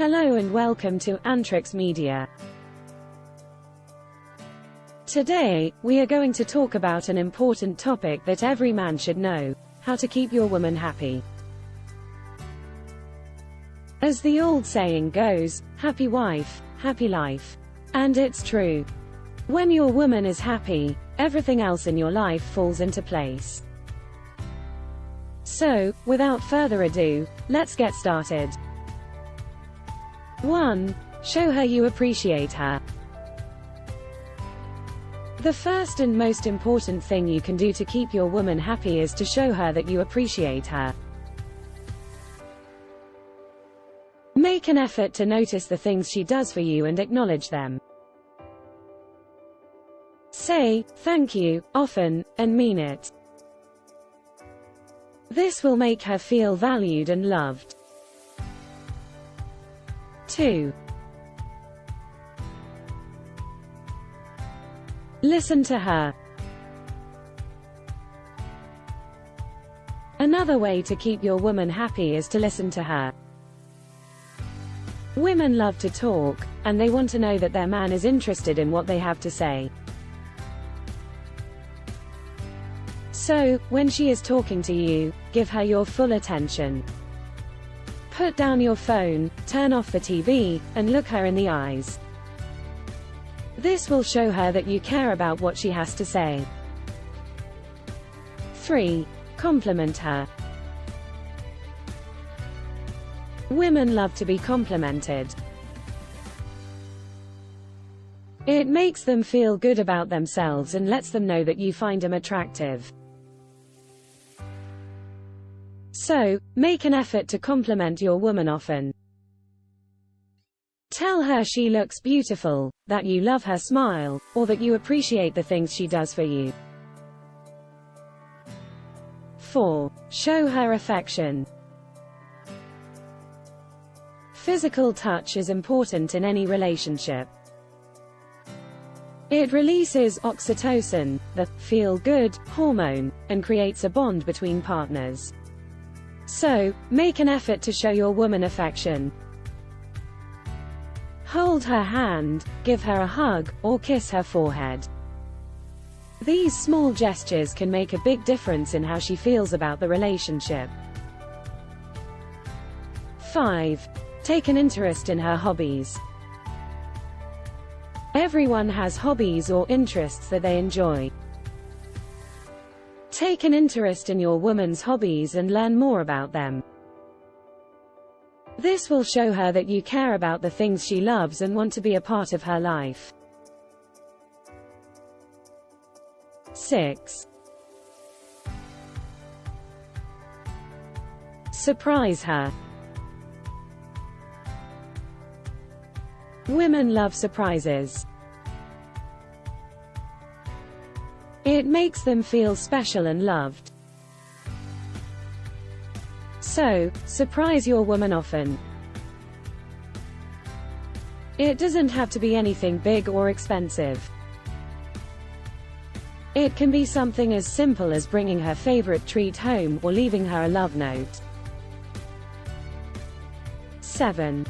Hello and welcome to Antrix Media. Today, we are going to talk about an important topic that every man should know: how to keep your woman happy. As the old saying goes, happy wife, happy life. And it's true. When your woman is happy, everything else in your life falls into place. So, without further ado, let's get started. 1. Show her you appreciate her. The first and most important thing you can do to keep your woman happy is to show her that you appreciate her. Make an effort to notice the things she does for you and acknowledge them. Say, "Thank you," often, and mean it. This will make her feel valued and loved. 2. Listen to her. Another way to keep your woman happy is to listen to her. Women love to talk, and they want to know that their man is interested in what they have to say. So, when she is talking to you, give her your full attention. Put down your phone, turn off the TV, and look her in the eyes. This will show her that you care about what she has to say. 3. Compliment her. Women love to be complimented. It makes them feel good about themselves and lets them know that you find them attractive. So, make an effort to compliment your woman often. Tell her she looks beautiful, that you love her smile, or that you appreciate the things she does for you. 4. Show her affection. Physical touch is important in any relationship. It releases oxytocin, the feel-good hormone, and creates a bond between partners. So, make an effort to show your woman affection. Hold her hand, give her a hug, or kiss her forehead. These small gestures can make a big difference in how she feels about the relationship. 5. Take an interest in her hobbies. Everyone has hobbies or interests that they enjoy. Take an interest in your woman's hobbies and learn more about them. This will show her that you care about the things she loves and want to be a part of her life. 6. Surprise her. Women love surprises. It makes them feel special and loved. So, surprise your woman often. It doesn't have to be anything big or expensive. It can be something as simple as bringing her favorite treat home or leaving her a love note. 7.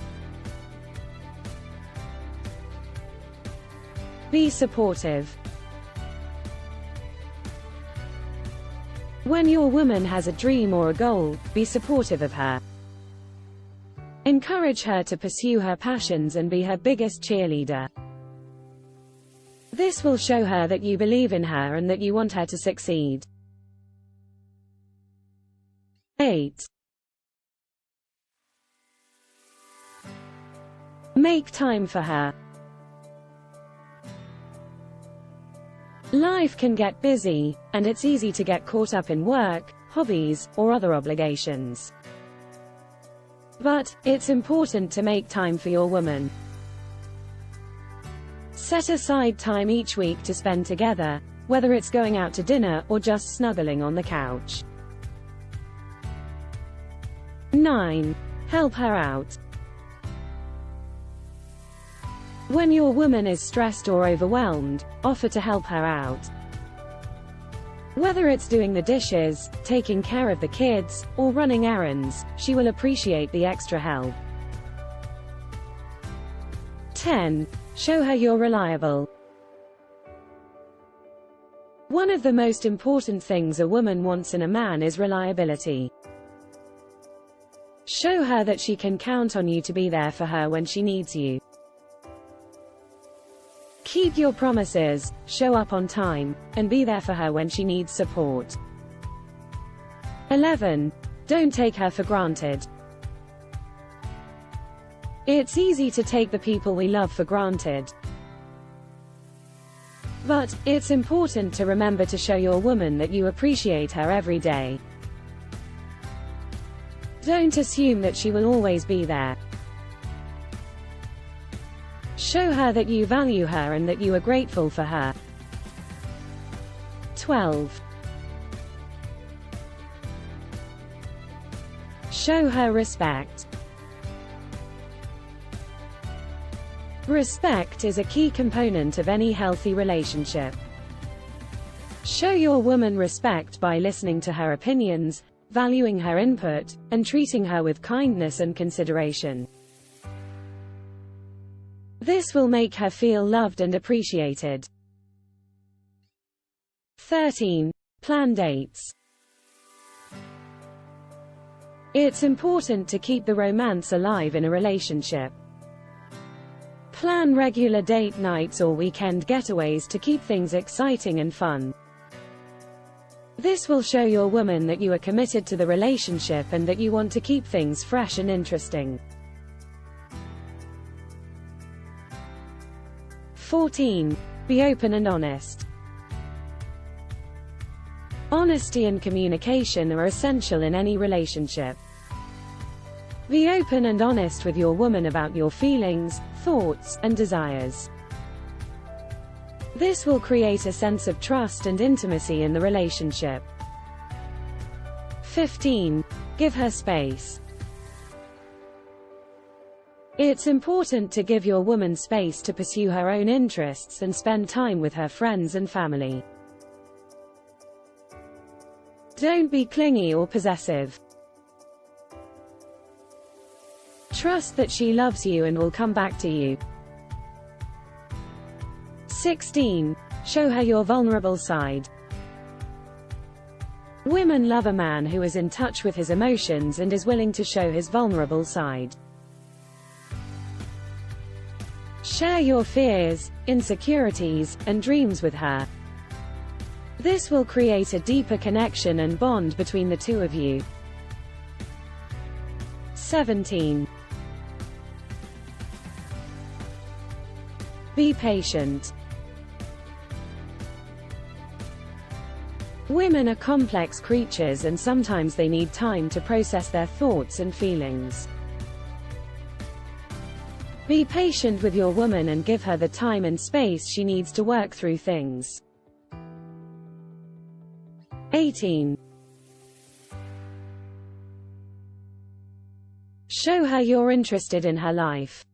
Be supportive. When your woman has a dream or a goal, be supportive of her. Encourage her to pursue her passions and be her biggest cheerleader. This will show her that you believe in her and that you want her to succeed. 8. Make time for her. Life can get busy, and it's easy to get caught up in work, hobbies, or other obligations. But, it's important to make time for your woman. Set aside time each week to spend together, whether it's going out to dinner or just snuggling on the couch. 9. Help her out. When your woman is stressed or overwhelmed, offer to help her out. Whether it's doing the dishes, taking care of the kids, or running errands, she will appreciate the extra help. 10. Show her you're reliable. One of the most important things a woman wants in a man is reliability. Show her that she can count on you to be there for her when she needs you. Keep your promises, show up on time, and be there for her when she needs support. 11. Don't take her for granted. It's easy to take the people we love for granted. But, it's important to remember to show your woman that you appreciate her every day. Don't assume that she will always be there. Show her that you value her and that you are grateful for her. 12. Show her respect. Respect is a key component of any healthy relationship. Show your woman respect by listening to her opinions, valuing her input, and treating her with kindness and consideration. This will make her feel loved and appreciated. 13. Plan dates. It's important to keep the romance alive in a relationship. Plan regular date nights or weekend getaways to keep things exciting and fun. This will show your woman that you are committed to the relationship and that you want to keep things fresh and interesting. 14. Be open and honest. Honesty and communication are essential in any relationship. Be open and honest with your woman about your feelings, thoughts, and desires. This will create a sense of trust and intimacy in the relationship. 15. Give her space. It's important to give your woman space to pursue her own interests and spend time with her friends and family. Don't be clingy or possessive. Trust that she loves you and will come back to you. 16. Show her your vulnerable side. Women love a man who is in touch with his emotions and is willing to show his vulnerable side. Share your fears, insecurities, and dreams with her. This will create a deeper connection and bond between the two of you. 17. Be patient. Women are complex creatures and sometimes they need time to process their thoughts and feelings. Be patient with your woman and give her the time and space she needs to work through things. 18. Show her you're interested in her life.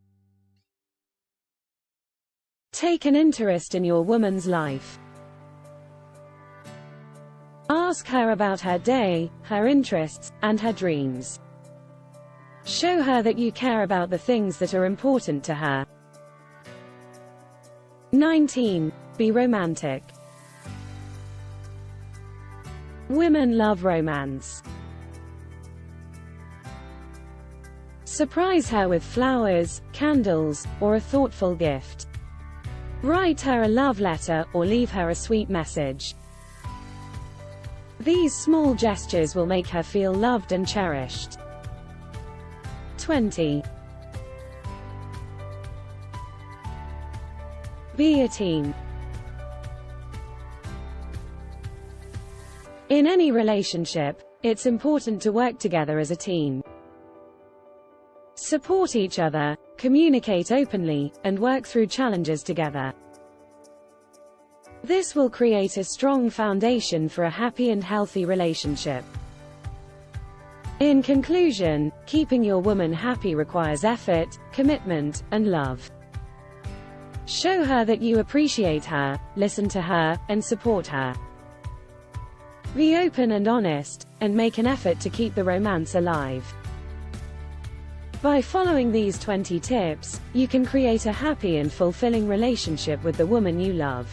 Take an interest in your woman's life. Ask her about her day, her interests, and her dreams. Show her that you care about the things that are important to her. 19. Be romantic. Women love romance. Surprise her with flowers, candles, or a thoughtful gift. Write her a love letter, or leave her a sweet message. These small gestures will make her feel loved and cherished. 20. Be a team. In any relationship, it's important to work together as a team. Support each other, communicate openly, and work through challenges together. This will create a strong foundation for a happy and healthy relationship. In conclusion, keeping your woman happy requires effort, commitment, and love. Show her that you appreciate her, listen to her, and support her. Be open and honest, and make an effort to keep the romance alive. By following these 20 tips, you can create a happy and fulfilling relationship with the woman you love.